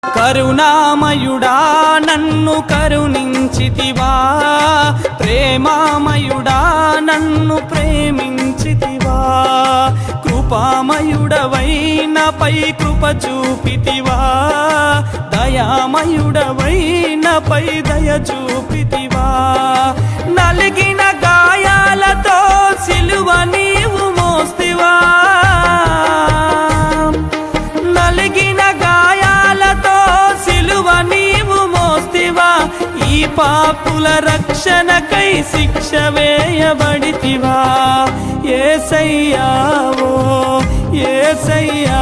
కరుణామయుడా నన్ను కరుణించితివా, ప్రేమామయుడా నన్ను ప్రేమించితివా, కృపామయుడవై నాపై కృప చూపితివా, దయామయుడవై నాపై దయ చూపితివా. నలిగిన గాయాలతో సిలువ నీవు మోస్తివా, నలిగిన గాయాలతో సిలువ నీవు మోస్తివా, ఈ పాపుల రక్షణకై శిక్ష వేయబడితివా. యేసయ్యా ఓ యేసయ్యా,